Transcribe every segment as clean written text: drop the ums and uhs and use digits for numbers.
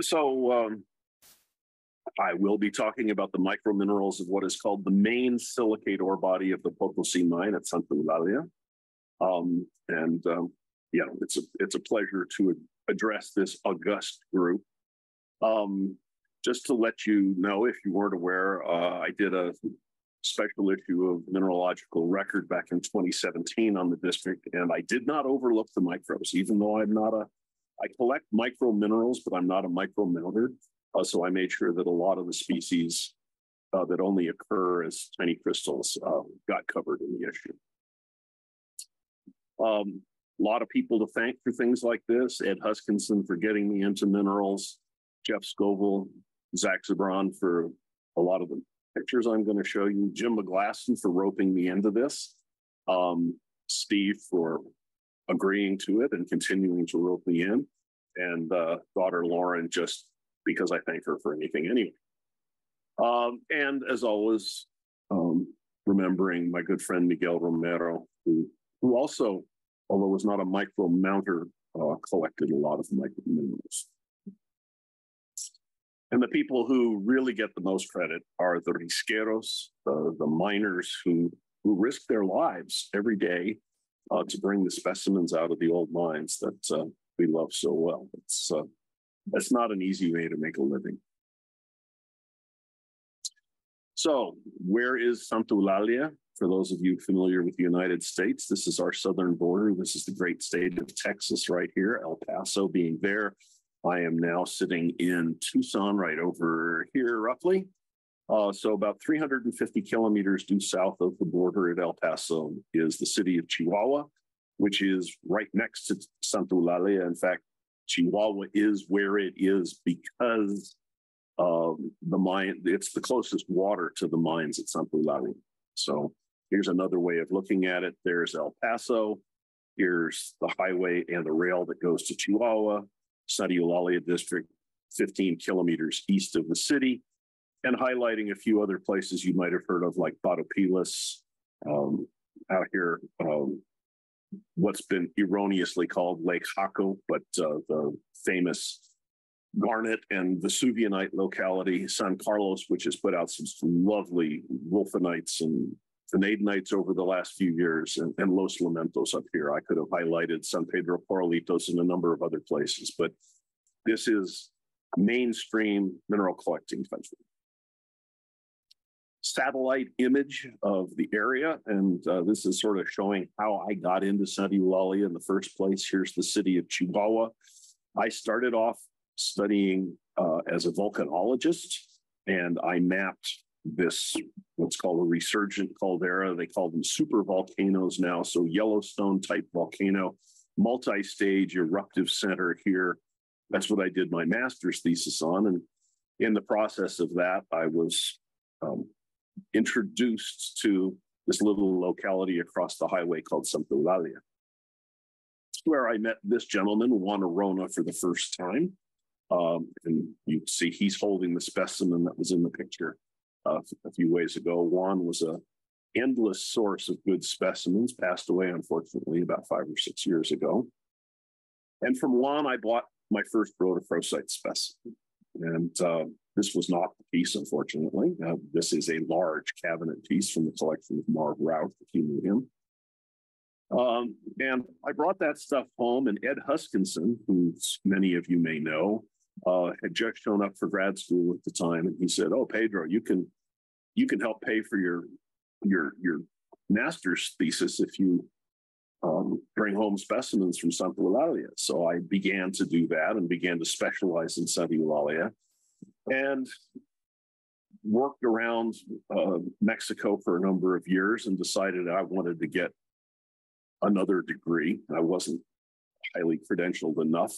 So I will be talking about the microminerals of what is called the main silicate ore body of the Potosi mine at Santa Eulalia. It's a pleasure to address this august group. Just to let you know, if you weren't aware, I did a special issue of Mineralogical Record back in 2017 on the district, and I did not overlook the microbes, even though I collect micro minerals, but I'm not a micro melter. So I made sure that a lot of the species that only occur as tiny crystals got covered in the issue. A lot of people to thank for things like this: Ed Huskinson for getting me into minerals, Jeff Scoville, Zach Zabron for a lot of the pictures I'm going to show you, Jim McGlasson for roping me into this, Steve for agreeing to it and continuing to rope me in, and daughter Lauren, just because I thank her for anything anyway. And as always, remembering my good friend Miguel Romero, who also, although was not a micro mounter, collected a lot of micro minerals. And the people who really get the most credit are the risqueros, the miners who risk their lives every day to bring the specimens out of the old mines that we love so well. That's not an easy way to make a living. So where is Santa Eulalia? For those of you familiar with the United States, this is our southern border. This is the great state of Texas right here, El Paso being there. I am now sitting in Tucson, right over here, roughly. So about 350 kilometers due south of the border at El Paso is the city of Chihuahua, which is right next to Santa Eulalia. In fact, Chihuahua is where it is because the mine, it's the closest water to the mines at Santa Eulalia. So here's another way of looking at it. There's El Paso. Here's the highway and the rail that goes to Chihuahua. Santa Eulalia district, 15 kilometers east of the city, and highlighting a few other places you might have heard of, like Batopilas, out here, what's been erroneously called Lake Jaco, but the famous garnet and Vesuvianite locality, San Carlos, which has put out some lovely wolfenites and vanadinites over the last few years, and Los Lamentos up here. I could have highlighted San Pedro Corralitos and a number of other places, but this is mainstream mineral collecting country. Satellite image of the area, and this is sort of showing how I got into Santa Eulalia in the first place. Here's the city of Chihuahua. I started off studying as a volcanologist, and I mapped this, what's called a resurgent caldera. They call them super volcanoes now. So Yellowstone type volcano, multi-stage eruptive center here. That's what I did my master's thesis on. And in the process of that, I was introduced to this little locality across the highway called Santa Eulalia, where I met this gentleman, Juan Arona, for the first time. And you see he's holding the specimen that was in the picture a few ways ago. Juan was an endless source of good specimens, passed away, unfortunately, about 5 or 6 years ago. And from Juan, I bought my first rhodophrosite specimen. And this was not the piece, unfortunately. This is a large cabinet piece from the collection of Marv Routh, if you knew him. And I brought that stuff home, and Ed Huskinson, who many of you may know, had just shown up for grad school at the time, and he said, "Oh, Pedro, you can help pay for your master's thesis if you bring home specimens from Santa Eulalia." So I began to do that and began to specialize in Santa Eulalia, and worked around Mexico for a number of years and decided I wanted to get another degree. I wasn't highly credentialed enough,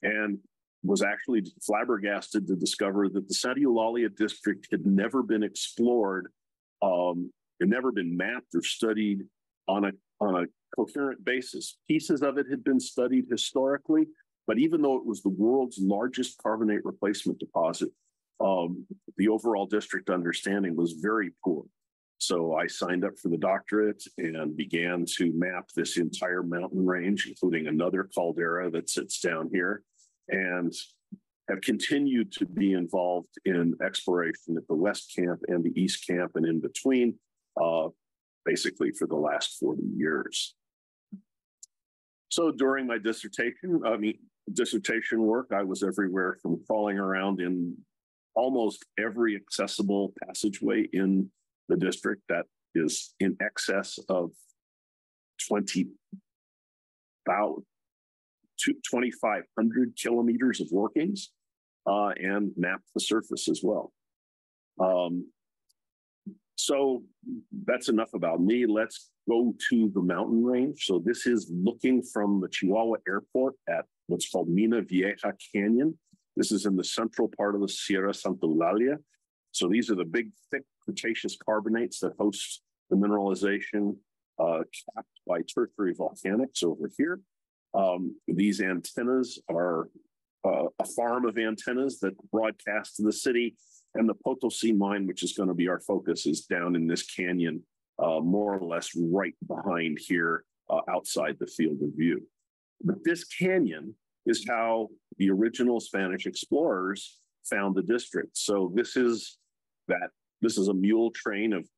and was actually flabbergasted to discover that the Santa Eulalia district had never been explored, had never been mapped or studied on a coherent basis. Pieces of it had been studied historically, but even though it was the world's largest carbonate replacement deposit, the overall district understanding was very poor. So I signed up for the doctorate and began to map this entire mountain range, including another caldera that sits down here. And have continued to be involved in exploration at the West Camp and the East Camp and in between, basically for the last 40 years. So during my dissertation work, I was everywhere from crawling around in almost every accessible passageway in the district that is in excess of 2,500 kilometers of workings, and mapped the surface as well. So that's enough about me. Let's go to the mountain range. So this is looking from the Chihuahua Airport at what's called Mina Vieja Canyon. This is in the central part of the Sierra Santa Eulalia. So these are the big, thick Cretaceous carbonates that host the mineralization capped by tertiary volcanics over here. These antennas are a farm of antennas that broadcast to the city, and the Potosi mine, which is going to be our focus, is down in this canyon, more or less right behind here, outside the field of view. But this canyon is how the original Spanish explorers found the district. So this is a mule train of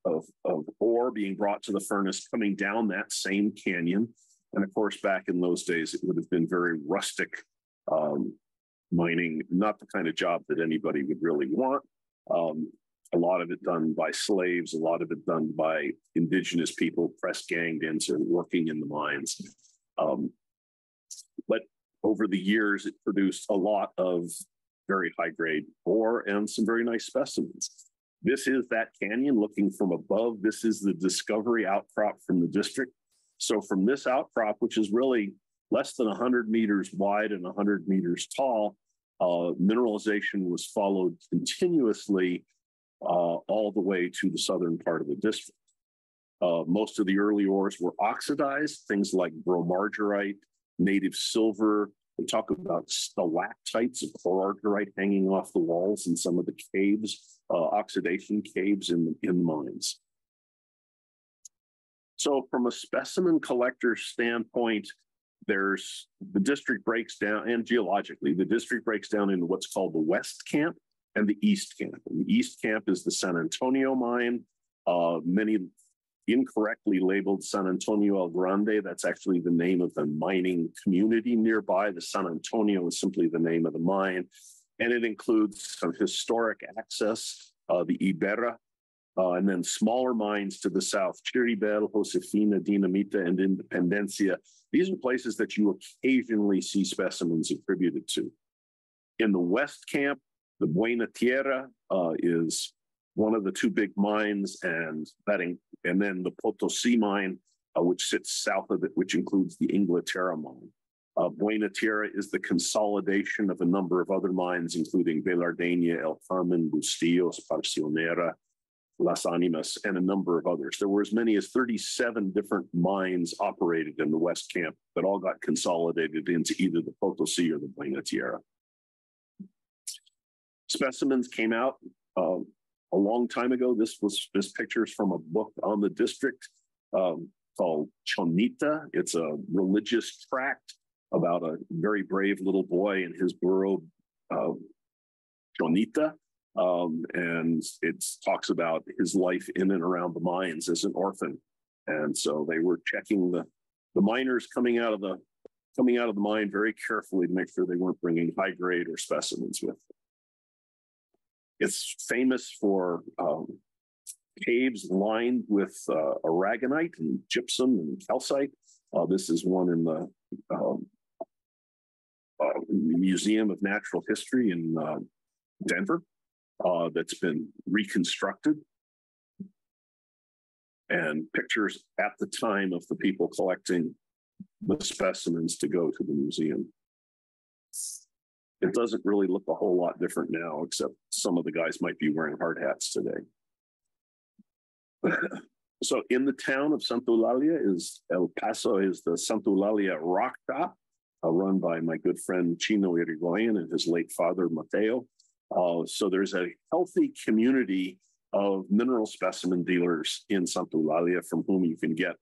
ore being brought to the furnace coming down that same canyon. And of course, back in those days, it would have been very rustic mining, not the kind of job that anybody would really want. A lot of it done by slaves, a lot of it done by indigenous people, press ganged into working in the mines. But over the years, it produced a lot of very high grade ore and some very nice specimens. This is that canyon looking from above. This is the discovery outcrop from the district. So from this outcrop, which is really less than 100 meters wide and 100 meters tall, mineralization was followed continuously all the way to the southern part of the district. Most of the early ores were oxidized, things like bromargyrite, native silver. We talk about stalactites of chlorargyrite hanging off the walls in some of the caves, oxidation caves in mines. So from a specimen collector standpoint, the district breaks down, and geologically, the district breaks down into what's called the West Camp and the East Camp. And the East Camp is the San Antonio mine. Many incorrectly labeled San Antonio El Grande. That's actually the name of the mining community nearby. The San Antonio is simply the name of the mine. And it includes some historic access, the Iberra, and then smaller mines to the south, Chiribel, Josefina, Dinamita, and Independencia. These are places that you occasionally see specimens attributed to. In the West Camp, the Buena Tierra is one of the two big mines, and then the Potosi mine, which sits south of it, which includes the Inglaterra mine. Buena Tierra is the consolidation of a number of other mines, including Velardenia, El Carmen, Bustillos, Parcionera, Las Animas, and a number of others. There were as many as 37 different mines operated in the West Camp that all got consolidated into either the Potosi or the Buena Tierra. Specimens came out a long time ago. This picture's from a book on the district called Chonita. It's a religious tract about a very brave little boy and his burro, Chonita. And it talks about his life in and around the mines as an orphan. And so they were checking the miners coming out of the mine very carefully to make sure they weren't bringing high grade or specimens with them. It's famous for caves lined with aragonite and gypsum and calcite. This is one in the Museum of Natural History in Denver that's been reconstructed. And pictures at the time of the people collecting the specimens to go to the museum. It doesn't really look a whole lot different now, except some of the guys might be wearing hard hats today. So in the town of Santa Eulalia El Paso is the Santa Eulalia Rock Shop, run by my good friend Chino Irigoyen and his late father, Mateo. So there's a healthy community of mineral specimen dealers in Santa Eulalia from whom you can get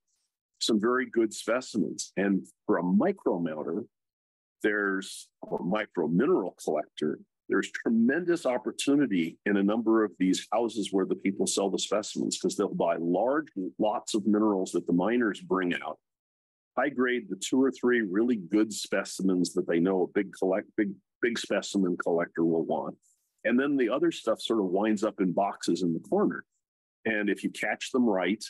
some very good specimens. And for a micromelter, there's a micro mineral collector, There's tremendous opportunity in a number of these houses where the people sell the specimens because they'll buy large lots of minerals that the miners bring out, high grade the 2 or 3 really good specimens that they know a big specimen collector will want. And then the other stuff sort of winds up in boxes in the corner. And if you catch them right,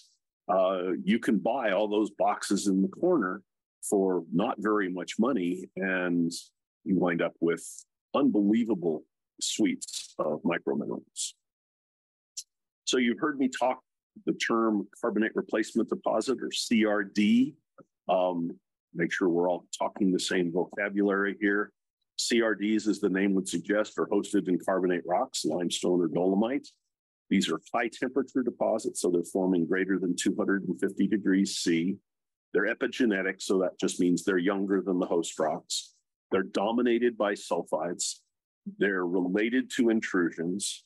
you can buy all those boxes in the corner for not very much money, and you wind up with unbelievable suites of microminerals. So you've heard me talk the term carbonate replacement deposit, or CRD. Make sure we're all talking the same vocabulary here. CRDs, as the name would suggest, are hosted in carbonate rocks, limestone or dolomite. These are high temperature deposits, so they're forming greater than 250 degrees C. They're epigenetic, so that just means they're younger than the host rocks. They're dominated by sulfides. They're related to intrusions.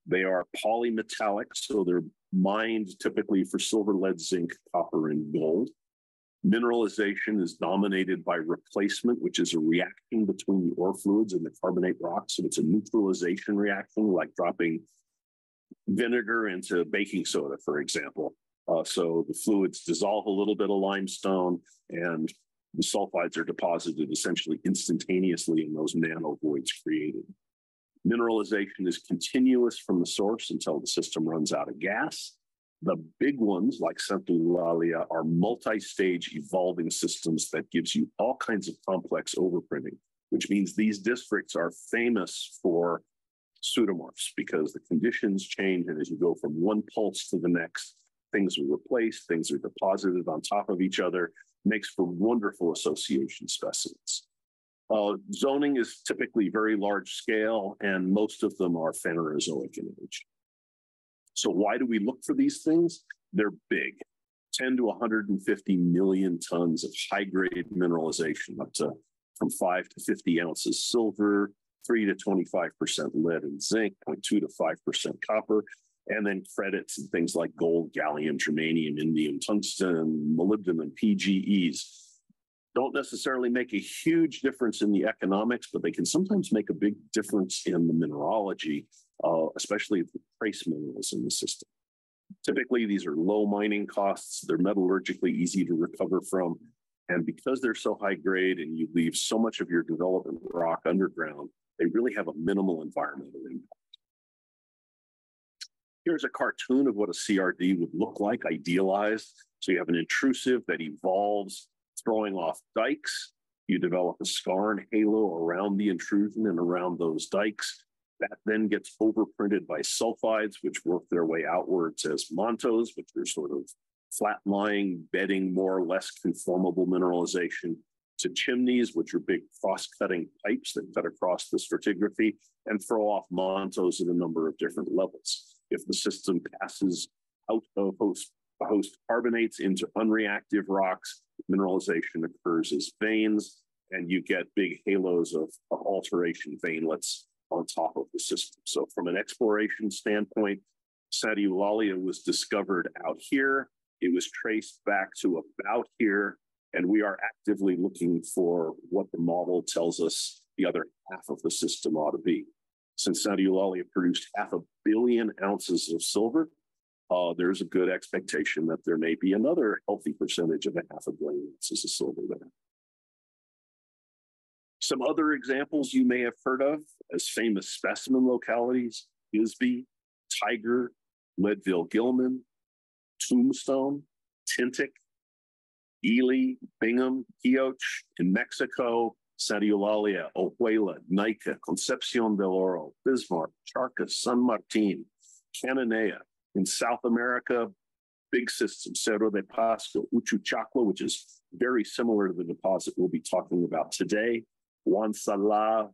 They are polymetallic, so they're mined typically for silver, lead, zinc, copper, and gold. Mineralization is dominated by replacement, which is a reaction between the ore fluids and the carbonate rocks. So it's a neutralization reaction, like dropping vinegar into baking soda, for example. So the fluids dissolve a little bit of limestone, and the sulfides are deposited essentially instantaneously in those nanovoids created. Mineralization is continuous from the source until the system runs out of gas. The big ones, like Santa Eulalia, are multi-stage evolving systems that gives you all kinds of complex overprinting, which means these districts are famous for pseudomorphs because the conditions change, and as you go from one pulse to the next, things are replaced, things are deposited on top of each other, makes for wonderful association specimens. Zoning is typically very large scale, and most of them are Phanerozoic in age. So why do we look for these things? They're big, 10 to 150 million tons of high-grade mineralization, up to from 5 to 50 ounces silver, 3 to 25% lead and zinc, 0.2 to 5% copper, and then credits and things like gold, gallium, germanium, indium, tungsten, molybdenum, PGEs. Don't necessarily make a huge difference in the economics, but they can sometimes make a big difference in the mineralogy, especially the trace minerals in the system. Typically, these are low mining costs. They're metallurgically easy to recover from. And because they're so high grade and you leave so much of your development rock underground, they really have a minimal environmental impact. Here's a cartoon of what a CRD would look like, idealized. So you have an intrusive that evolves throwing off dikes. You develop a scar and halo around the intrusion and around those dikes. That then gets overprinted by sulfides, which work their way outwards as mantos, which are sort of flat-lying, bedding, more or less conformable mineralization, to chimneys, which are big cross-cutting pipes that cut across the stratigraphy and throw off mantos at a number of different levels. If the system passes out of host carbonates into unreactive rocks, mineralization occurs as veins, and you get big halos of alteration veinlets on top of the system. So from an exploration standpoint, Santa Eulalia was discovered out here. It was traced back to about here, and we are actively looking for what the model tells us the other half of the system ought to be. Since Santa Eulalia produced 500 million ounces of silver, there's a good expectation that there may be another healthy percentage of 500 million ounces of silver there. Some other examples you may have heard of as famous specimen localities: Bisbee, Tiger, Leadville-Gilman, Tombstone, Tintic, Ely, Bingham, Quioch in Mexico, Santa Eulalia, Ojuela, Nica, Concepcion del Oro, Bismarck, Charcas, San Martin, Cananea. In South America, big systems: Cerro de Pasco, Uchuchacua, which is very similar to the deposit we'll be talking about today, Wansala,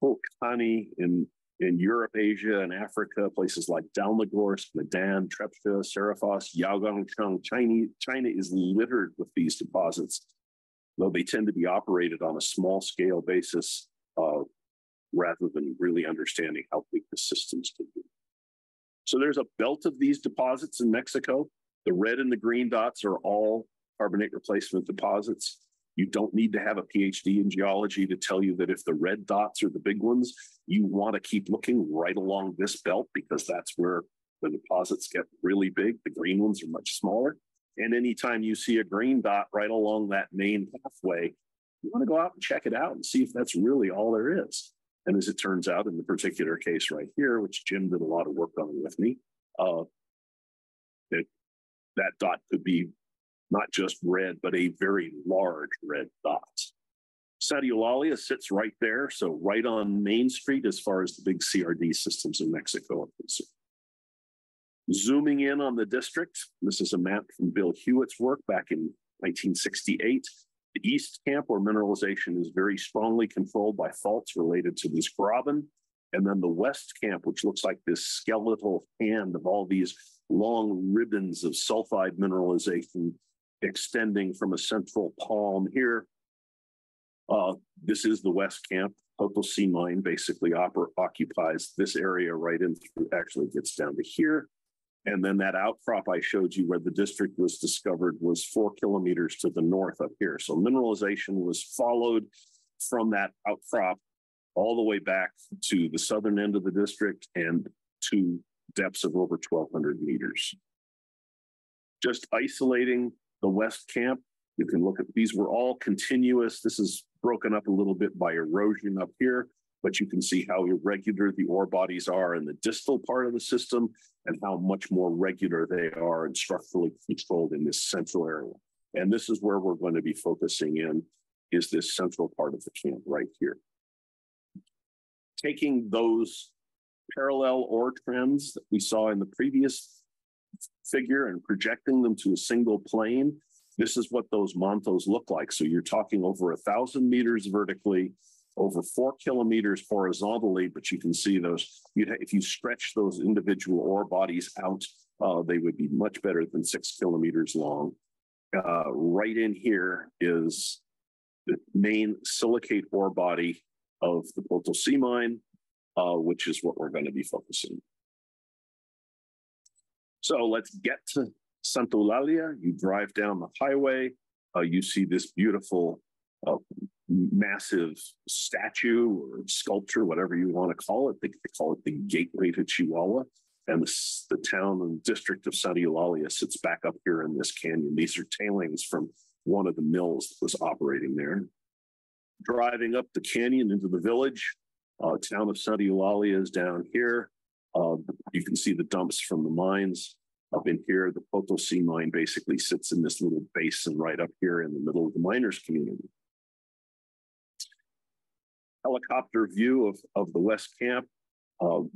Volcani in Europe, Asia, and Africa, places like Dalmagorsk, Medan, Trepcha, Serifos, Yaogangshan. China is littered with these deposits, though they tend to be operated on a small scale basis rather than really understanding how big the systems can be. So there's a belt of these deposits in Mexico. The red and the green dots are all carbonate replacement deposits. You don't need to have a PhD in geology to tell you that if the red dots are the big ones, you want to keep looking right along this belt because that's where the deposits get really big. The green ones are much smaller. And anytime you see a green dot right along that main pathway, you want to go out and check it out and see if that's really all there is. And as it turns out, in the particular case right here, which Jim did a lot of work on with me, that dot could be not just red, but a very large red dot. Santa Eulalia sits right there, so right on Main Street as far as the big CRD systems in Mexico are concerned. Zooming in on the district, this is a map from Bill Hewitt's work back in 1968. The East Camp, where mineralization is very strongly controlled by faults related to this graben, and then the West Camp, which looks like this skeletal hand of all these long ribbons of sulfide mineralization extending from a central palm here. This is the West Camp. Potosí mine basically occupies this area right in through, actually gets down to here. And then that outcrop I showed you where the district was discovered was 4 kilometers to the north up here. So mineralization was followed from that outcrop all the way back to the southern end of the district and to depths of over 1,200 meters. Just isolating the West Camp, you can look at, these were all continuous. This is broken up a little bit by erosion up here, but you can see how irregular the ore bodies are in the distal part of the system and how much more regular they are and structurally controlled in this central area. And this is where we're going to be focusing in, is this central part of the camp right here. Taking those parallel ore trends that we saw in the previous figure and projecting them to a single plane, this is what those mantos look like. So you're talking over 1,000 meters vertically, over 4 kilometers horizontally, but you can see those, if you stretch those individual ore bodies out, they would be much better than 6 kilometers long. Right in here is the main silicate ore body of the Potosí mine, which is what we're going to be focusing on. So let's get to Santa Eulalia. You drive down the highway, you see this beautiful massive statue or sculpture, whatever you want to call it. They call it the Gateway to Chihuahua. And the town and district of Santa Eulalia sits back up here in this canyon. These are tailings from one of the mills that was operating there. Driving up the canyon into the village, town of Santa Eulalia is down here. You can see the dumps from the mines. Up in here, the Potosí mine basically sits in this little basin right up here in the middle of the miners' community. Helicopter view of the West Camp.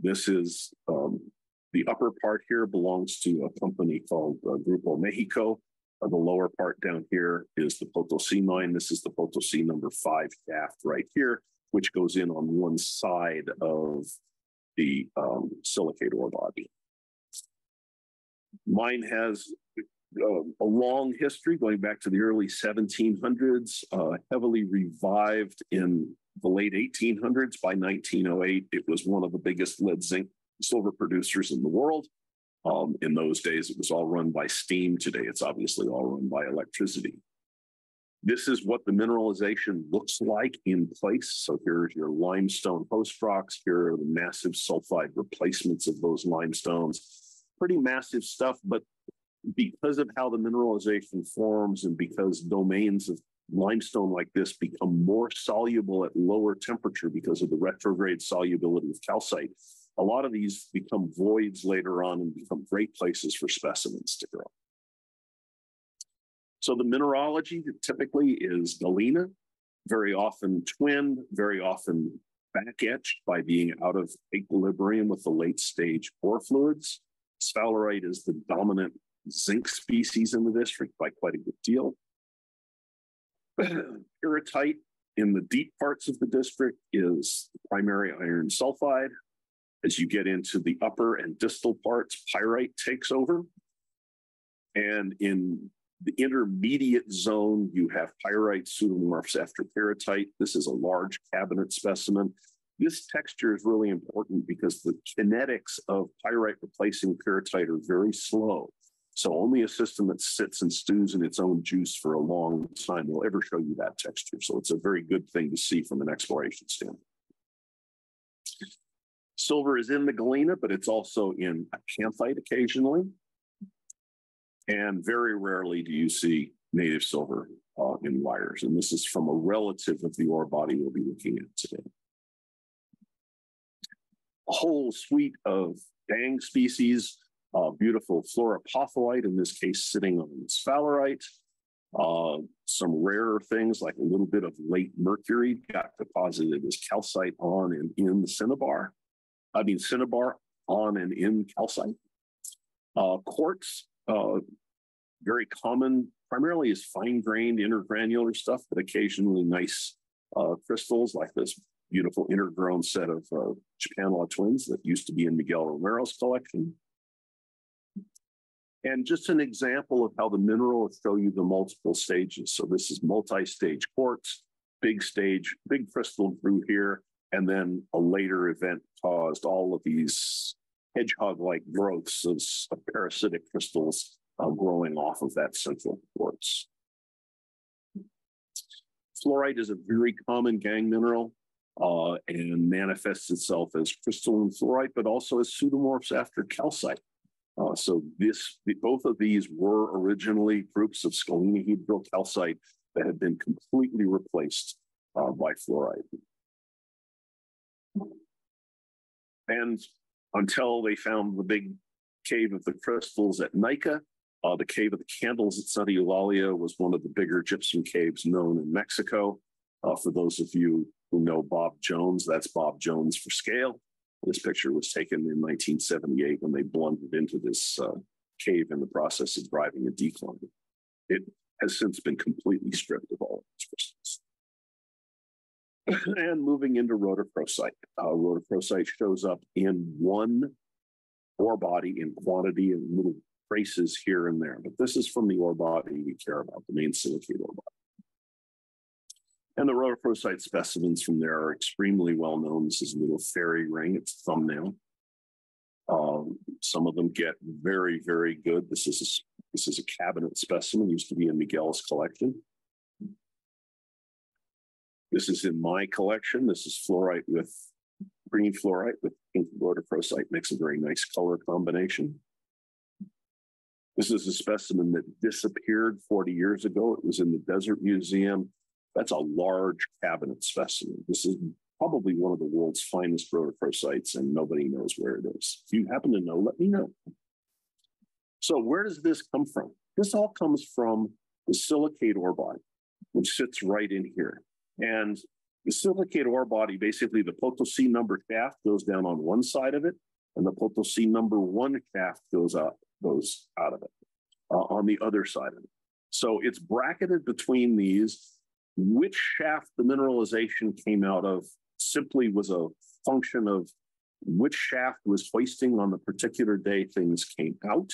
This is the upper part here belongs to a company called Grupo Mexico. The lower part down here is the Potosí mine. This is the Potosí number 5 shaft right here, which goes in on one side of the silicate ore body. Mine has a long history going back to the early 1700s, heavily revived in the late 1800s. By 1908, it was one of the biggest lead, zinc, silver producers in the world. In those days, it was all run by steam. Today, it's obviously all run by electricity. This is what the mineralization looks like in place. So here's your limestone host rocks. Here are the massive sulfide replacements of those limestones. Pretty massive stuff, but because of how the mineralization forms and because domains of limestone like this become more soluble at lower temperature because of the retrograde solubility of calcite, a lot of these become voids later on and become great places for specimens to grow. So the mineralogy typically is galena, very often twinned, very often back etched by being out of equilibrium with the late stage ore fluids. Sphalerite is the dominant zinc species in the district by quite a good deal. Pyrrhotite in the deep parts of the district is the primary iron sulfide. As you get into the upper and distal parts, pyrite takes over. And in the intermediate zone, you have pyrite pseudomorphs after pyrrhotite. This is a large cabinet specimen. This texture is really important because the kinetics of pyrite replacing pyrrhotite are very slow. So only a system that sits and stews in its own juice for a long time will ever show you that texture. So it's a very good thing to see from an exploration standpoint. Silver is in the galena, but it's also in acanthite occasionally. And very rarely do you see native silver in wires. And this is from a relative of the ore body we'll be looking at today. A whole suite of dang species, beautiful fluoropotholite, in this case sitting on sphalerite. Some rarer things like a little bit of late mercury got deposited as calcite on and in the cinnabar. Cinnabar on and in calcite. Quartz, very common, primarily is fine-grained intergranular stuff, but occasionally nice crystals like this beautiful intergrown set of Chapanola twins that used to be in Miguel Romero's collection. And just an example of how the mineral will show you the multiple stages. So this is multi-stage quartz, big crystal grew here, and then a later event caused all of these hedgehog-like growths of parasitic crystals growing off of that central quartz. Fluorite is a very common gangue mineral and manifests itself as crystalline fluorite, but also as pseudomorphs after calcite. So both of these were originally groups of scalenohedral calcite that had been completely replaced by fluorite. And until they found the big cave of the crystals at Nica, the cave of the candles at Santa Eulalia was one of the bigger gypsum caves known in Mexico. For those of you who know Bob Jones, that's Bob Jones for scale. This picture was taken in 1978 when they blundered into this cave in the process of driving a decline. It has since been completely stripped of all of its crystals. And moving into rhodochrosite. Rhodochrosite shows up in one ore body in quantity and little traces here and there. But this is from the ore body we care about, the main silicate ore body. And the rhodochrosite specimens from there are extremely well known. This is a little fairy ring, it's a thumbnail. Some of them get very, very good. This is a cabinet specimen, used to be in Miguel's collection. This is in my collection. This is fluorite with green fluorite with pink rhodochrosite, makes a very nice color combination. This is a specimen that disappeared 40 years ago. It was in the Desert Museum. That's a large cabinet specimen. This is probably one of the world's finest rhodochrosites, and nobody knows where it is. If you happen to know, let me know. So where does this come from? This all comes from the silicate ore body, which sits right in here. And the silicate ore body, basically the Potosi number shaft goes down on one side of it, and the Potosi number 1 shaft goes out of it on the other side of it. So it's bracketed between these. Which shaft the mineralization came out of simply was a function of which shaft was hoisting on the particular day things came out.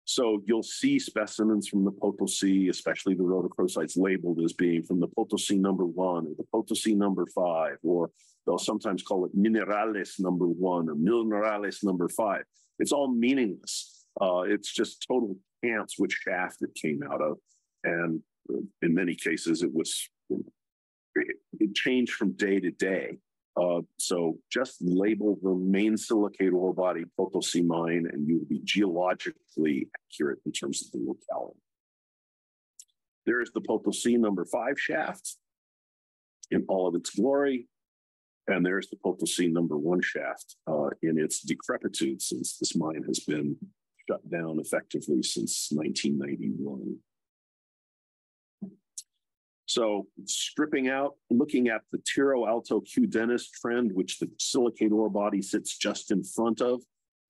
So you'll see specimens from the Potosi, especially the rhodochrosites, labeled as being from the Potosi number 1 or the Potosi number 5, or they'll sometimes call it Minerales number 1 or Minerales number 5. It's all meaningless. It's just total chance which shaft it came out of. And in many cases, it changed from day to day. So just label the main silicate ore body Potosi mine, and you'll be geologically accurate in terms of the locality. There's the Potosi number 5 shaft in all of its glory. And there's the Potosi number 1 shaft in its decrepitude, since this mine has been shut down effectively since 1991. So stripping out, looking at the Tiro Alto Q Dennis trend, which the silicate ore body sits just in front of.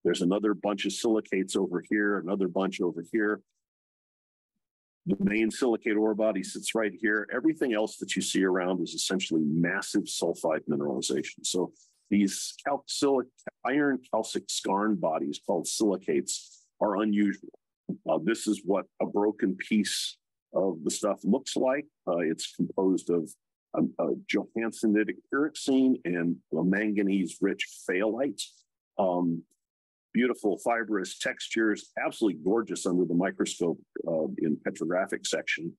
There's another bunch of silicates over here, another bunch over here. The main silicate ore body sits right here. Everything else that you see around is essentially massive sulfide mineralization. So these iron calcic skarn bodies called silicates are unusual. This is what a broken piece of the stuff looks like. It's composed of johansonitic pyroxene and a manganese-rich phthalite. Beautiful fibrous textures, absolutely gorgeous under the microscope in petrographic section.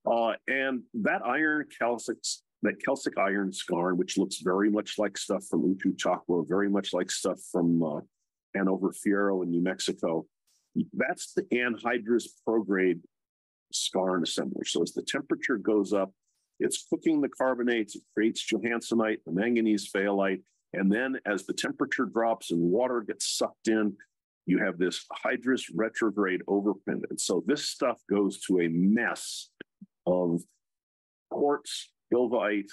And that iron calcic that calcic iron skarn, which looks very much like stuff from Uchuchacua, very much like stuff from Hanover Fierro in New Mexico. That's the anhydrous prograde skarn assemblage. So as the temperature goes up, it's cooking the carbonates, it creates johnsonite, the manganese phaolite, and then as the temperature drops and water gets sucked in, you have this hydrous retrograde overprint. And so this stuff goes to a mess of quartz, ilvite,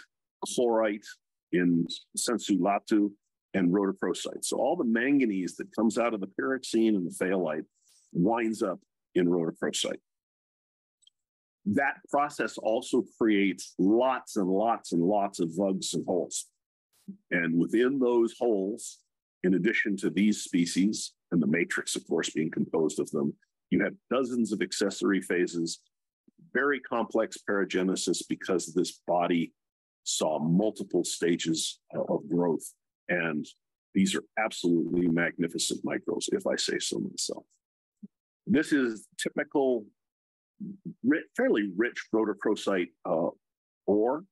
chlorite in sensu lato, and rhodochrosite. So all the manganese that comes out of the pyroxene and the phaolite winds up in rhodochrosite. That process also creates lots and lots and lots of vugs and holes. And within those holes, in addition to these species, and the matrix, of course, being composed of them, you have dozens of accessory phases, very complex paragenesis because this body saw multiple stages of growth. And these are absolutely magnificent microbes, if I say so myself. This is typical, fairly rich rhodochrosite ore.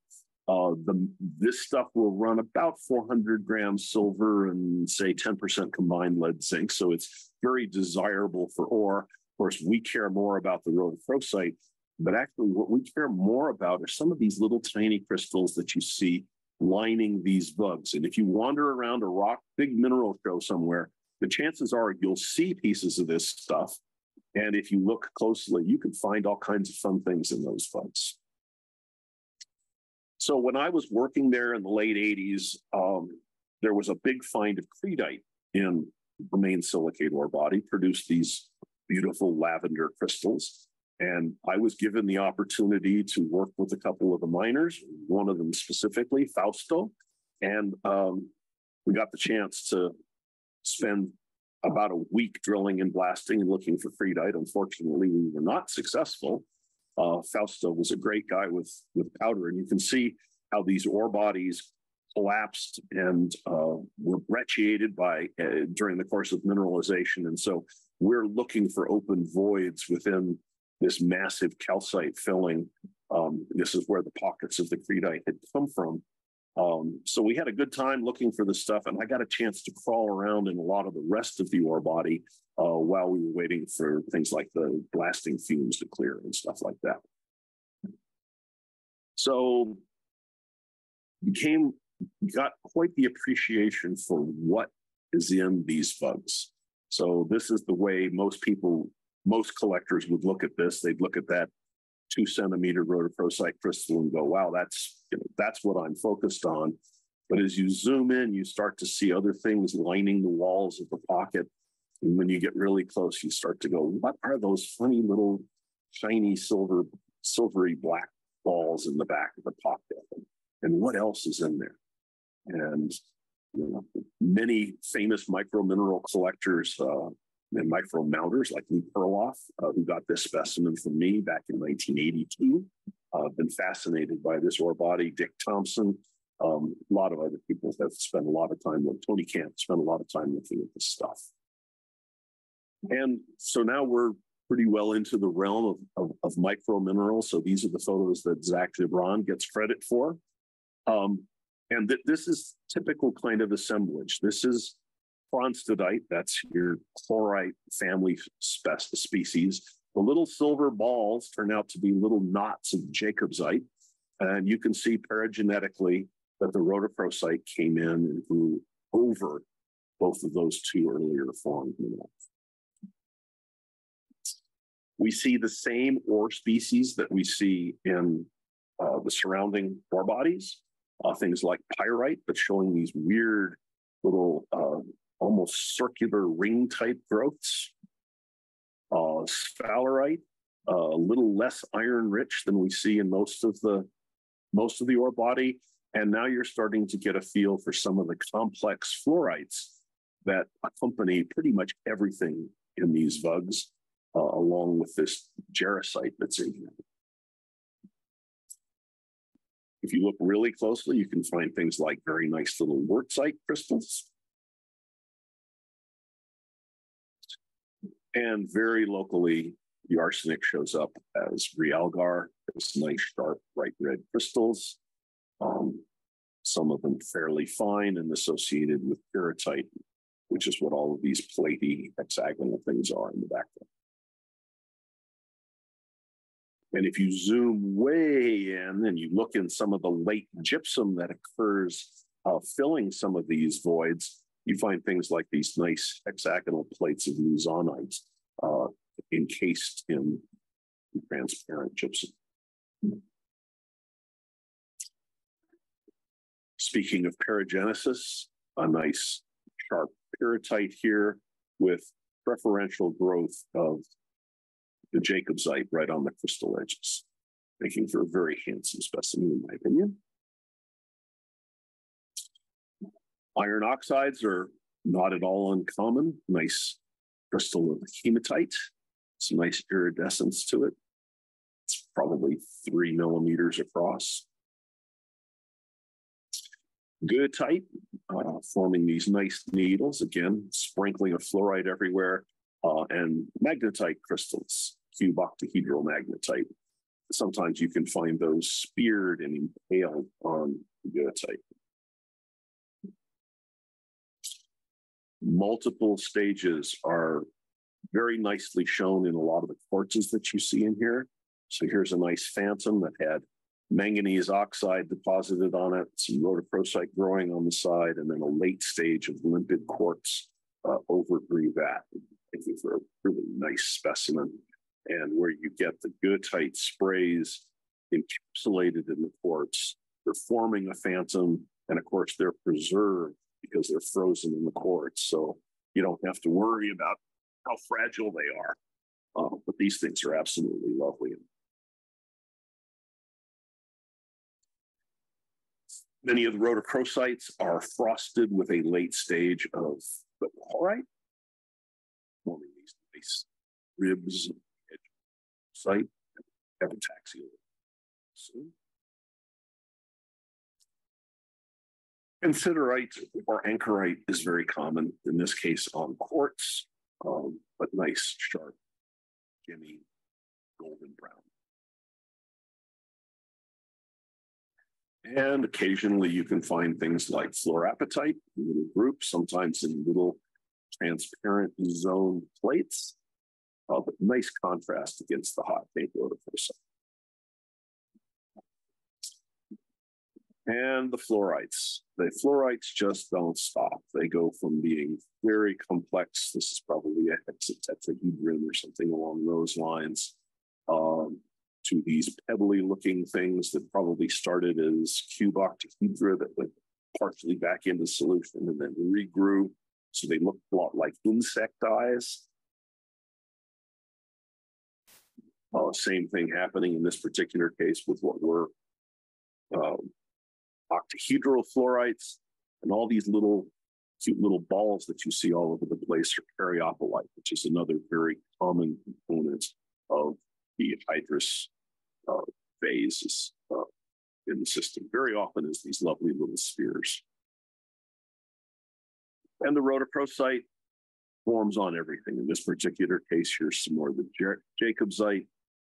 This stuff will run about 400 grams silver and say 10% combined lead zinc. So it's very desirable for ore. Of course, we care more about the rhodochrosite, but actually what we care more about are some of these little tiny crystals that you see lining these vugs. And if you wander around a rock, big mineral show somewhere, the chances are you'll see pieces of this stuff. And if you look closely, you can find all kinds of fun things in those vugs. So when I was working there in the late 80s, there was a big find of creedite in the main silicate ore body, produced these beautiful lavender crystals. And I was given the opportunity to work with a couple of the miners, one of them specifically, Fausto. And we got the chance to spend about a week drilling and blasting and looking for creedite. Unfortunately, we were not successful. Fausto was a great guy with powder, and you can see how these ore bodies collapsed and were brecciated during the course of mineralization. And so we're looking for open voids within this massive calcite filling. This is where the pockets of the creedite had come from. So we had a good time looking for this stuff, and I got a chance to crawl around in a lot of the rest of the ore body while we were waiting for things like the blasting fumes to clear and stuff like that. So got quite the appreciation for what is in these vugs. So this is the way most collectors would look at this. They'd look at that 2 centimeter rhodochrosite crystal and go, wow, that's what I'm focused on. But as you zoom in, you start to see other things lining the walls of the pocket. And when you get really close, you start to go, what are those funny little shiny silvery black balls in the back of the pocket? And what else is in there? And many famous micromineral collectors and micromounters like Lee Perloff, who got this specimen from me back in 1982, been fascinated by this ore body. Dick Thompson, a lot of other people have spent a lot of time with Tony Camp, spent a lot of time looking at this stuff. And so now we're pretty well into the realm of microminerals. So these are the photos that Zach Gibran gets credit for. And this is typical kind of assemblage. This is kronstadite, that's your chlorite family species. The little silver balls turn out to be little knots of Jacobsite. And you can see paragenetically that the rhodochrosite came in and grew over both of those two earlier formed minerals. We see the same ore species that we see in the surrounding ore bodies, things like pyrite, but showing these weird little almost circular ring type growths. Sphalerite, a little less iron rich than we see in most of the ore body. And now you're starting to get a feel for some of the complex fluorites that accompany pretty much everything in these vugs, along with this jarosite that's in here. If you look really closely, you can find things like very nice little quartzite crystals. And very locally, the arsenic shows up as realgar, this nice, sharp, bright red crystals. Some of them fairly fine and associated with pyrrhotite, which is what all of these platy hexagonal things are in the background. And if you zoom way in and you look in some of the late gypsum that occurs filling some of these voids, you find things like these nice hexagonal plates of luzonite encased in transparent gypsum. Speaking of paragenesis, a nice sharp pyrrhotite here with preferential growth of the Jacobsite right on the crystal edges, making for a very handsome specimen, in my opinion. Iron oxides are not at all uncommon. Nice crystal of hematite, some nice iridescence to it. It's probably 3 millimeters across. Goethite, forming these nice needles, again, sprinkling of fluorite everywhere, and magnetite crystals, cube octahedral magnetite. Sometimes you can find those speared and impaled on goethite. Multiple stages are very nicely shown in a lot of the quartzes that you see in here. So here's a nice phantom that had manganese oxide deposited on it, some rhodochrosite growing on the side, and then a late stage of limpid quartz overgrew that, making for a really nice specimen. And where you get the goethite sprays encapsulated in the quartz, they're forming a phantom, and of course they're preserved because they're frozen in the quartz. So you don't have to worry about how fragile they are. But these things are absolutely lovely. Many of the rhodochrosites are frosted with a late stage of chlorite, forming these nice ribs of site, epitaxial. Canciterite or anchorite is very common, in this case on quartz, but nice, sharp, gemmy, golden brown. And occasionally you can find things like fluorapatite in little groups, sometimes in little transparent zone plates, but nice contrast against the hot pink rhodochrosite. And the fluorites. The fluorites just don't stop. They go from being very complex, this is probably a hexatetrahedron or something along those lines, to these pebbly looking things that probably started as cube octahedra that went partially back into solution and then regrew. So they look a lot like insect eyes. Same thing happening in this particular case with what were octahedral fluorites, and all these little cute little balls that you see all over the place are periopolite, which is another very common component of the hydrous phases in the system. Very often is these lovely little spheres. And the rhodochrosite forms on everything. In this particular case, here's some more of the Jacobsite.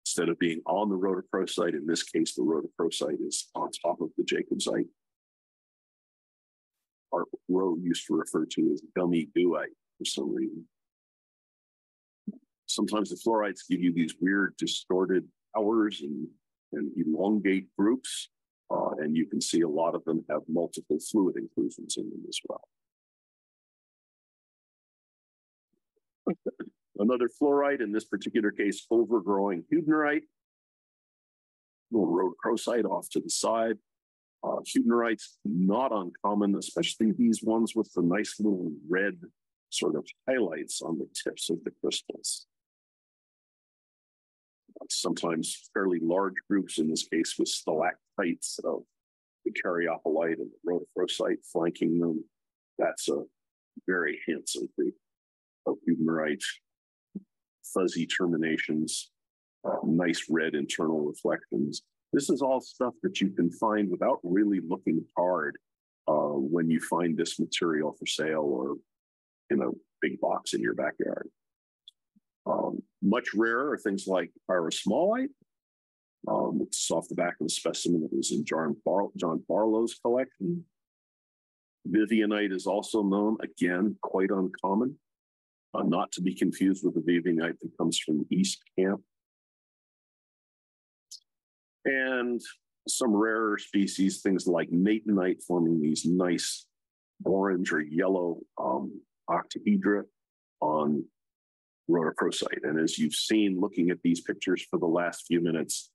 Instead of being on the rhodochrosite, in this case, the rhodochrosite is on top of the Jacobsite. Art Rowe used to refer to as gummy gooite for some reason. Sometimes the fluorites give you these weird distorted towers and elongate groups, and you can see a lot of them have multiple fluid inclusions in them as well. Another fluorite, in this particular case, overgrowing hubnerite, little rhodochrosite off to the side. Hubnerites, not uncommon, especially these ones with the nice little red sort of highlights on the tips of the crystals. Sometimes fairly large groups, in this case with stalactites of the caryophyllite and the rhodochrosite flanking them. That's a very handsome group of hubnerite. Fuzzy terminations, nice red internal reflections. This is all stuff that you can find without really looking hard when you find this material for sale or in a big box in your backyard. Much rarer are things like pyrosmolite, It's off the back of the specimen that was in John Barlow's collection. Vivianite is also known, again, quite uncommon, not to be confused with the Vivianite that comes from the East Camp. And some rarer species, things like natenite, forming these nice orange or yellow octahedra on rhodochrosite. And as you've seen looking at these pictures for the last few minutes,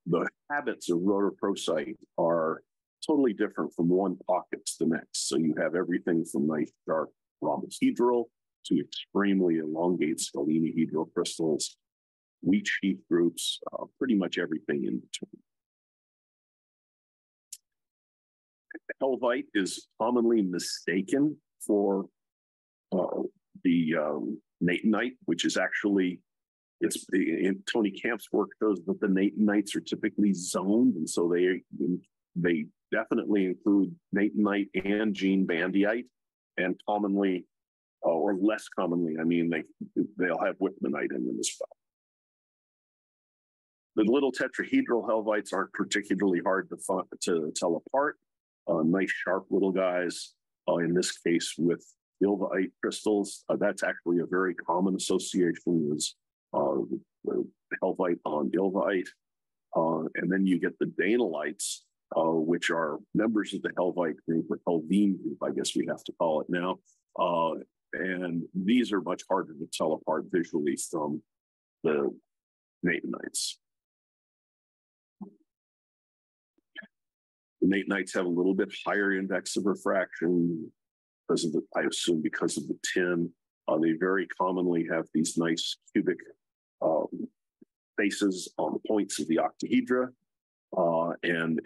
the habits of rhodochrosite are totally different from one pocket to the next. So you have everything from nice dark rhombohedral to extremely elongate scalenohedral crystals, wheat sheath groups, pretty much everything in between. Helvite is commonly mistaken for the natenite, which is actually, in Tony Camp's work shows that the natenites are typically zoned, and so they definitely include natenite and gene bandiite, and commonly, or less commonly, I mean, they'll have whitmanite in them as well. The little tetrahedral helvites aren't particularly hard to tell apart. Nice sharp little guys, in this case with ilvaite crystals. That's actually a very common association, is the helvite on ilvaite. And then you get the danalites, which are members of the helvite group, or helvine group, I guess we have to call it now. And these are much harder to tell apart visually from the natenites. The natenites have a little bit higher index of refraction because of I assume because of the tin. They very commonly have these nice cubic faces on the points of the octahedra, and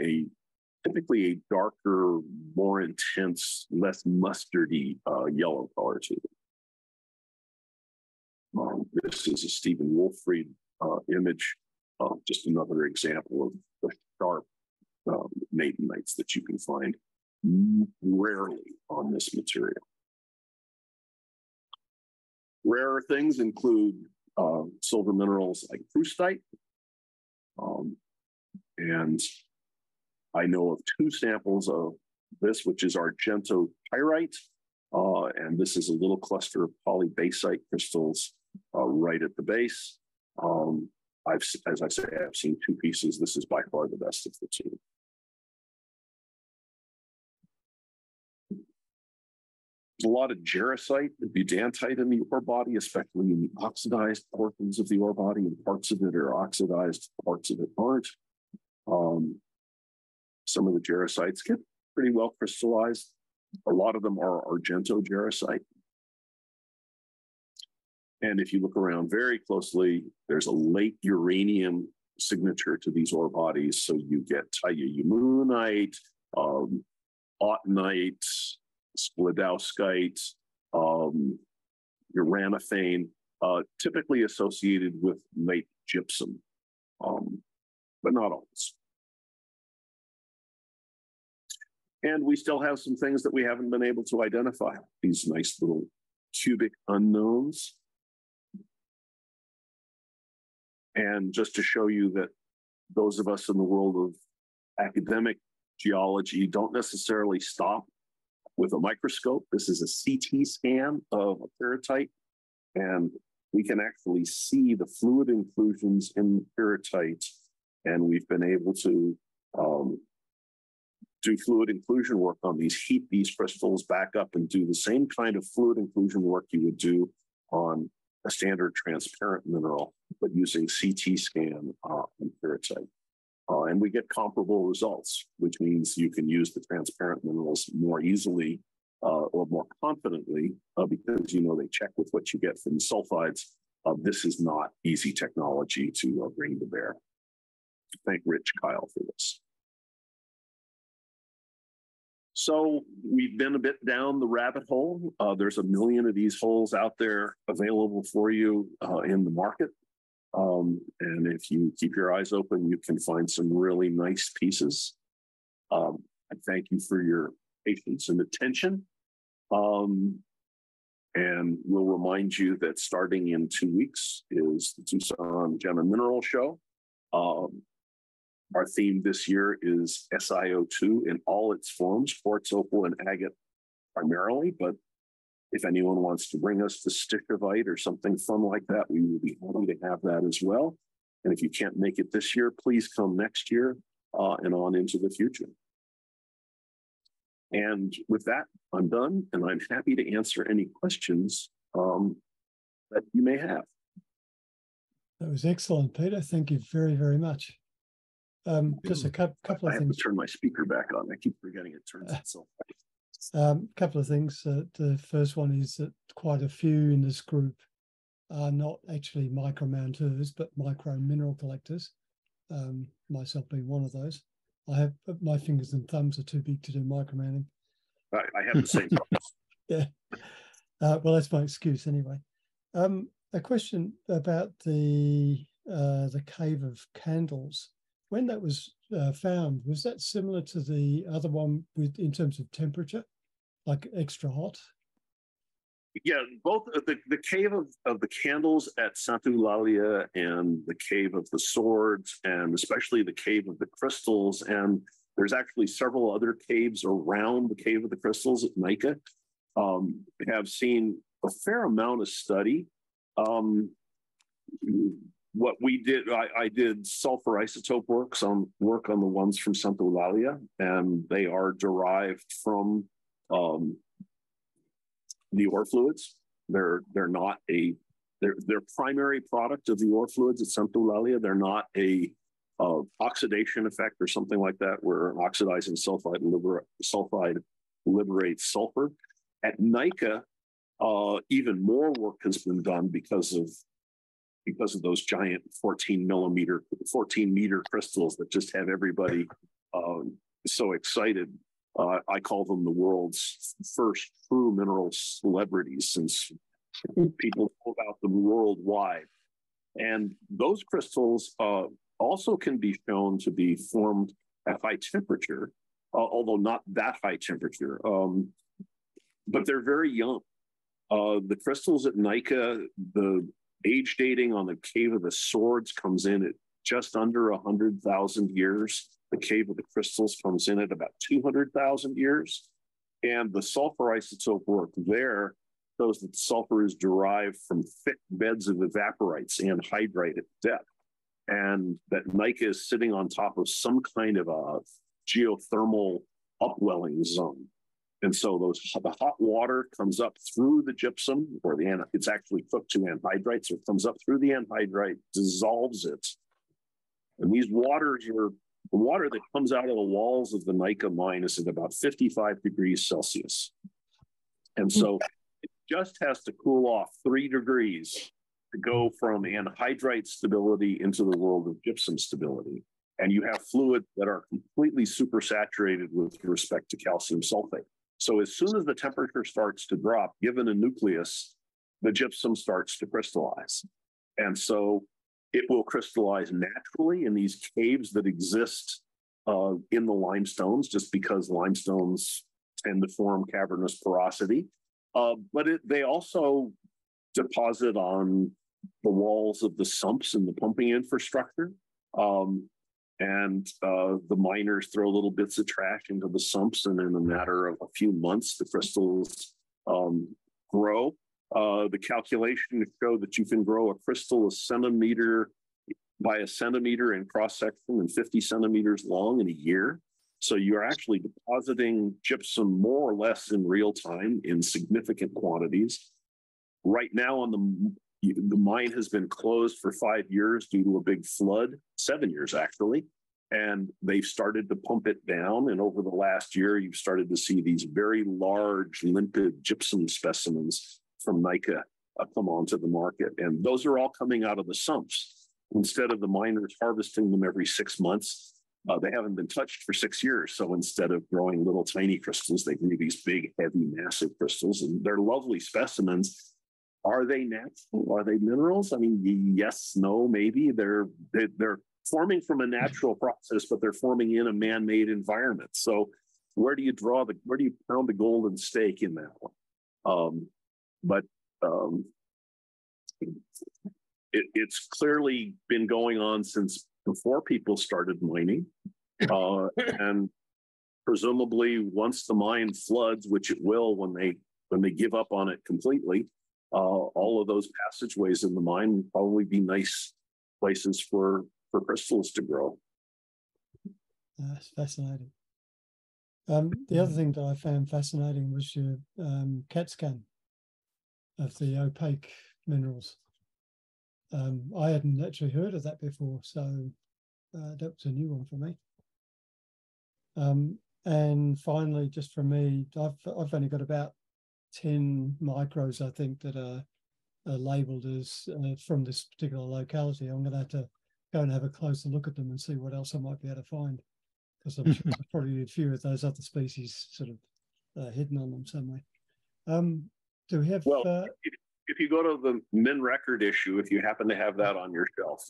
typically a darker, more intense, less mustardy yellow color to them. This is a Stephen Wolfried image, just another example of the sharp natenites that you can find rarely on this material. Rarer things include silver minerals like prustite. And I know of two samples of this, which is argentopyrite. And this is a little cluster of polybasite crystals right at the base. As I say, I've seen two pieces. This is by far the best of the two. There's a lot of jarosite and budantite in the ore body, especially in the oxidized portions of the ore body, and parts of it are oxidized, parts of it aren't. Some of the jarosites get pretty well crystallized. A lot of them are argentojarosite. And if you look around very closely, there's a late uranium signature to these ore bodies. So you get tellurumite, autunite, splidowskite, uranophane, typically associated with late gypsum, but not always. And we still have some things that we haven't been able to identify, these nice little cubic unknowns. And just to show you that those of us in the world of academic geology don't necessarily stop with a microscope. This is a CT scan of a pyrrhotite, and we can actually see the fluid inclusions in the pyrrhotite, and we've been able to do fluid inclusion work on these, heat these crystals back up and do the same kind of fluid inclusion work you would do on a standard transparent mineral, but using CT scan on pyrrhotite. And we get comparable results, which means you can use the transparent minerals more easily or more confidently because you know they check with what you get from the sulfides. This is not easy technology to bring to bear. Thank Rich Kyle for this. So we've been a bit down the rabbit hole. There's a million of these holes out there available for you in the market. And if you keep your eyes open, you can find some really nice pieces. I thank you for your patience and attention. And we'll remind you that starting in 2 weeks is the Tucson Gem and Mineral Show. Our theme this year is SiO2 in all its forms, quartz, opal, and agate primarily, but if anyone wants to bring us the Stishovite or something fun like that, we will be happy to have that as well. And if you can't make it this year, please come next year and on into the future. And with that, I'm done, and I'm happy to answer any questions that you may have. That was excellent, Peter. Thank you very, very much. Just a couple of things. I have to turn my speaker back on. I keep forgetting it turns itself back. Couple of things. The first one is that quite a few in this group are not actually micromounteurs, but micro mineral collectors. Myself being one of those. I have my fingers and thumbs are too big to do micromounting. I have the same problem. Yeah. Well, that's my excuse anyway. A question about the Cave of Candles. When that was found, was that similar to the other one in terms of temperature, like extra hot? Yeah, both the Cave of the Candles at Santa Eulalia and the Cave of the Swords, and especially the Cave of the Crystals, and there's actually several other caves around the Cave of the Crystals at Nika, have seen a fair amount of study. What we did, I did sulfur isotope work on the ones from Santa Eulalia, and they are derived from the ore fluids. They're not their primary product of the ore fluids at Santa Eulalia. They're not a oxidation effect or something like that, where oxidizing sulfide liberates sulfur. At Nika, even more work has been done because of those giant 14 meter crystals that just have everybody so excited. I call them the world's first true mineral celebrities, since people know about them worldwide. And those crystals also can be shown to be formed at high temperature, although not that high temperature. But they're very young. The crystals at Nika, the age dating on the Cave of the Swords comes in at just under 100,000 years. The Cave of the Crystals comes in at about 200,000 years. And the sulfur isotope work there shows that the sulfur is derived from thick beds of evaporites and hydrite at depth. And that Nika is sitting on top of some kind of a geothermal upwelling zone. And so the hot water comes up through the gypsum, or it's actually cooked to anhydrite, so it comes up through the anhydrite, dissolves it. And these waters are the water that comes out of the walls of the Nika mine is at about 55 degrees Celsius. And so it just has to cool off 3 degrees to go from anhydrite stability into the world of gypsum stability. And you have fluids that are completely supersaturated with respect to calcium sulfate. So as soon as the temperature starts to drop, given a nucleus, the gypsum starts to crystallize. And so it will crystallize naturally in these caves that exist in the limestones, just because limestones tend to form cavernous porosity. But they also deposit on the walls of the sumps and the pumping infrastructure. And the miners throw little bits of trash into the sumps, and in a matter of a few months, the crystals grow. The calculation show that you can grow a crystal a centimeter by a centimeter in cross-section and 50 centimeters long in a year. So you're actually depositing gypsum more or less in real time in significant quantities. Right now the mine has been closed for 5 years due to a big flood, 7 years actually, and they've started to pump it down. And over the last year, you've started to see these very large, limpid gypsum specimens from Nika come onto the market. And those are all coming out of the sumps. Instead of the miners harvesting them every 6 months, they haven't been touched for 6 years. So instead of growing little tiny crystals, they grew these big, heavy, massive crystals, and they're lovely specimens. Are they natural? Are they minerals? I mean, yes, no, maybe. They're forming from a natural process, but they're forming in a man-made environment. So where do you pound the golden stake in that one? It's clearly been going on since before people started mining. And presumably once the mine floods, which it will when they give up on it completely, all of those passageways in the mine will probably be nice places for crystals to grow. That's fascinating. The other thing that I found fascinating was your CAT scan of the opaque minerals. I hadn't actually heard of that before, so that was a new one for me. And finally, just for me, I've only got about 10 micros, I think, that are labelled as from this particular locality. I'm going to have to go and have a closer look at them and see what else I might be able to find, because I'm sure there's probably a few of those other species sort of hidden on them somewhere. Do we have? Well, if you go to the Min record issue, if you happen to have that on your shelf,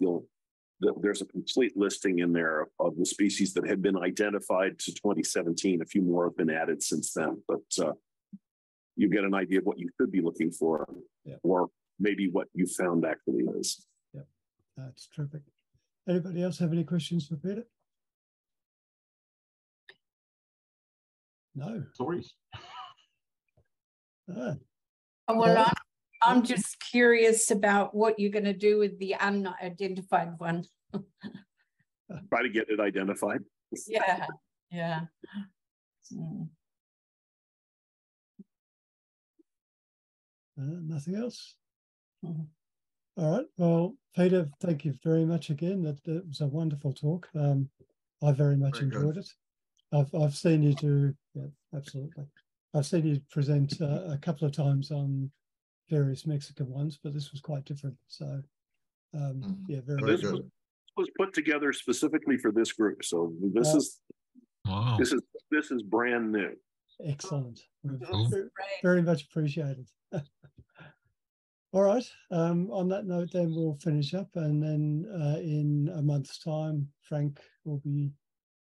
there's a complete listing in there of the species that had been identified to 2017. A few more have been added since then, but you get an idea of what you could be looking for, or maybe what you found actually is. Yeah, that's terrific. Anybody else have any questions for Peter? No. Sorry. Well, I'm just curious about what you're going to do with the unidentified one. Try to get it identified. Yeah, yeah. Nothing else? All right. Well, Peter, thank you very much again. That was a wonderful talk. I very much enjoyed it. I've seen you do, yeah, absolutely. I've seen you present a couple of times on various Mexican ones, but this was quite different. So, yeah, very good. This was put together specifically for this group. So this is brand new. Excellent. Very much appreciated. All right. On that note, then we'll finish up, and then in a month's time, Frank will be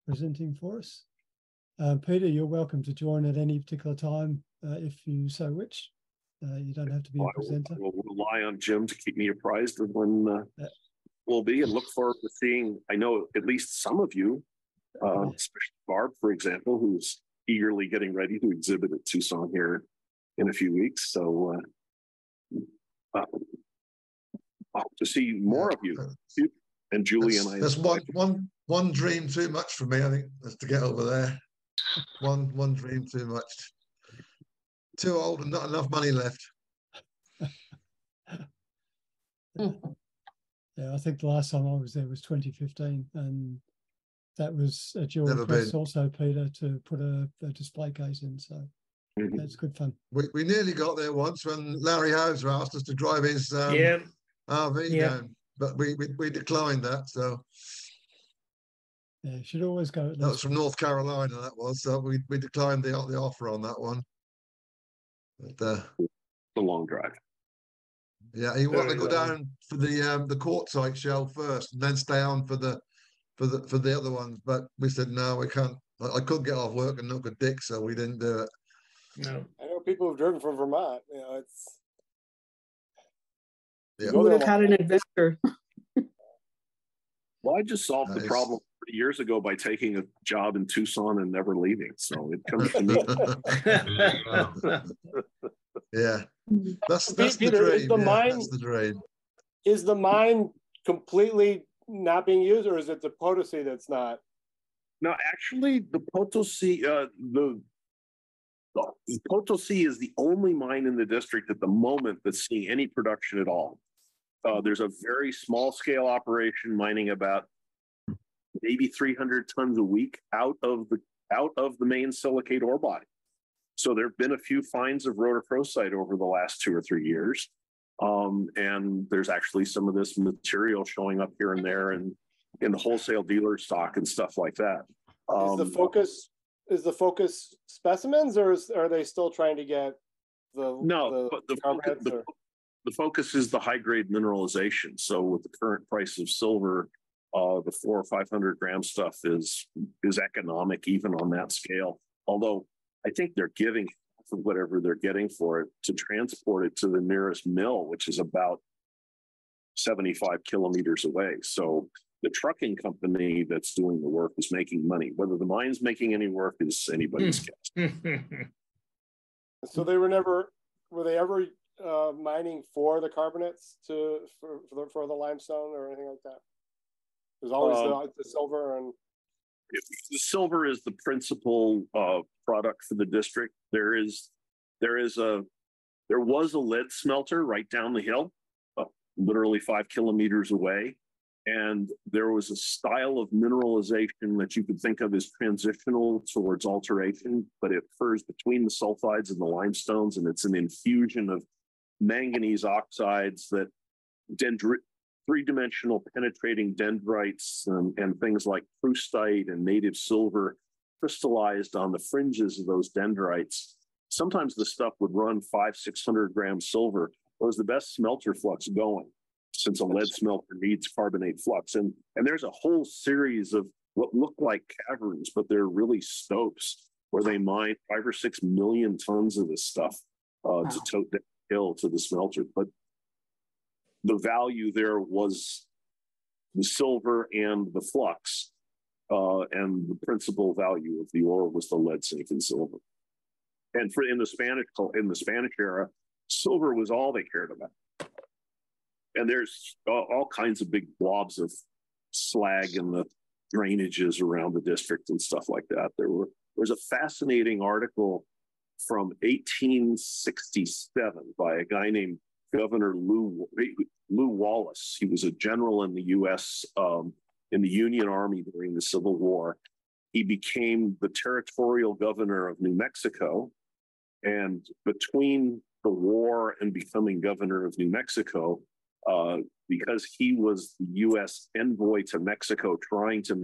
presenting for us. Peter, you're welcome to join at any particular time if you so wish. You don't have to be a presenter. We'll rely on Jim to keep me apprised of when we'll be, and look forward to seeing, I know at least some of you, especially Barb, for example, who's eagerly getting ready to exhibit at Tucson here in a few weeks. So hope to see more of you. And Julie and I. That's one dream too much for me, I think, is to get over there. One dream too much. Too old and not enough money left. Yeah, I think the last time I was there was 2015, and that was at your request also, Peter, to put a display case in. So that's good fun. We nearly got there once when Larry Hauser asked us to drive his RV down, but we declined that. So yeah, you should always go. That was from North Carolina. That was, so we declined the offer on that one. But the long drive. Yeah, he wanted to go down for the quartzite shell first, and then stay on for the other ones. But we said no, we can't. I couldn't get off work and look a dick, so we didn't do it. No, I know people who've driven from Vermont. You know, it's. Yeah. We would have had an investor. Well, I just solved the problem 30 years ago by taking a job in Tucson and never leaving. So it comes to me. Yeah, that's Peter, the dream. is the mine, that's the dream. Is the mine completely not being used, or is it the Potosi that's not? No, actually, the Potosi, the Potosi is the only mine in the district at the moment that's seeing any production at all. There's a very small scale operation mining about maybe 300 tons a week out of the main silicate ore body. So there have been a few finds of rhodochrosite over the last 2 or 3 years. And there's actually some of this material showing up here and there and in the wholesale dealer stock and stuff like that. Is the focus specimens, or are they still trying to get the focus is the high grade mineralization. So with the current price of silver, the 400 or 500 gram stuff is economic even on that scale. Although I think they're giving whatever they're getting for it to transport it to the nearest mill, which is about 75 kilometers away. So the trucking company that's doing the work is making money. Whether the mine's making any work is anybody's guess. So were they ever mining for the carbonates for the limestone or anything like that? There's always the silver and. The silver is the principal product for the district. There was a lead smelter right down the hill, literally 5 kilometers away. And there was a style of mineralization that you could think of as transitional towards alteration, but it occurs between the sulfides and the limestones, and it's an infusion of manganese oxides that three-dimensional penetrating dendrites and things like prustite and native silver crystallized on the fringes of those dendrites. Sometimes the stuff would run 500-600 grams silver. It was the best smelter flux going, since a lead smelter needs carbonate flux. And there's a whole series of what look like caverns, but they're really stopes where they mine 5 or 6 million tons of this stuff to tote down the hill to the smelter. But the value there was the silver and the flux, and the principal value of the ore was the lead, zinc, and silver. And in the Spanish era, silver was all they cared about. And there's all kinds of big blobs of slag in the drainages around the district and stuff like that. There's a fascinating article from 1867 by a guy named Governor Lew Wallace. He was a general in the U.S. In the Union Army during the Civil War. He became the territorial governor of New Mexico. And between the war and becoming governor of New Mexico, because he was the U.S. envoy to Mexico, trying to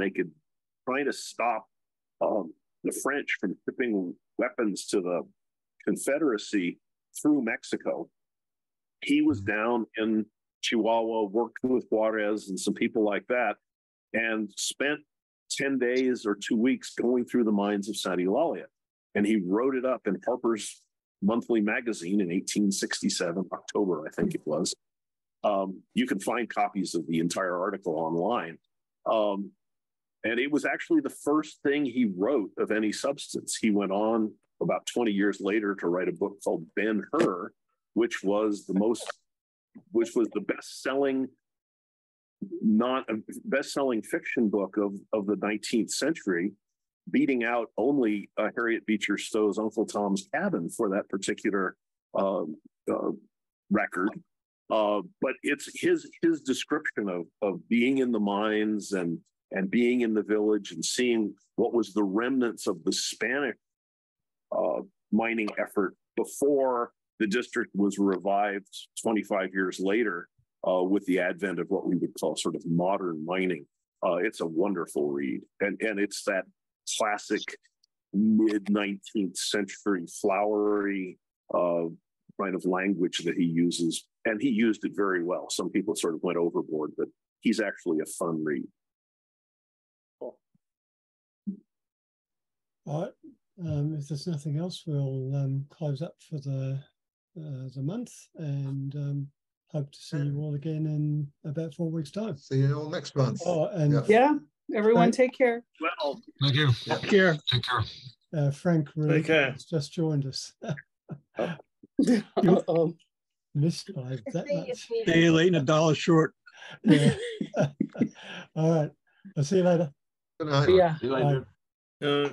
stop the French from shipping weapons to the Confederacy through Mexico. He was down in Chihuahua, worked with Juarez and some people like that, and spent 10 days or 2 weeks going through the mines of Santa Eulalia. And he wrote it up in Harper's Monthly Magazine in 1867, October, I think it was. You can find copies of the entire article online. And it was actually the first thing he wrote of any substance. He went on about 20 years later to write a book called Ben-Hur, which was the best-selling fiction book of the 19th century, beating out only Harriet Beecher Stowe's Uncle Tom's Cabin for that particular record. But it's his description of being in the mines and being in the village and seeing what was the remnants of the Spanish mining effort before the district was revived 25 years later with the advent of what we would call sort of modern mining. It's a wonderful read. And it's that classic mid-19th century flowery kind of language that he uses. And he used it very well. Some people sort of went overboard, but he's actually a fun read. Cool. All right. If there's nothing else, we'll close up for the month and hope to see you all again in about 4 weeks' time. See you all next month. Oh, and Yeah, everyone take care. Well, Thank you. Take care. Take care. Frank Take care. has just joined us. Uh-oh. Missed by that much. Day late and $1 short. Yeah. All right. I'll see you later. Good night. Yeah. Bye.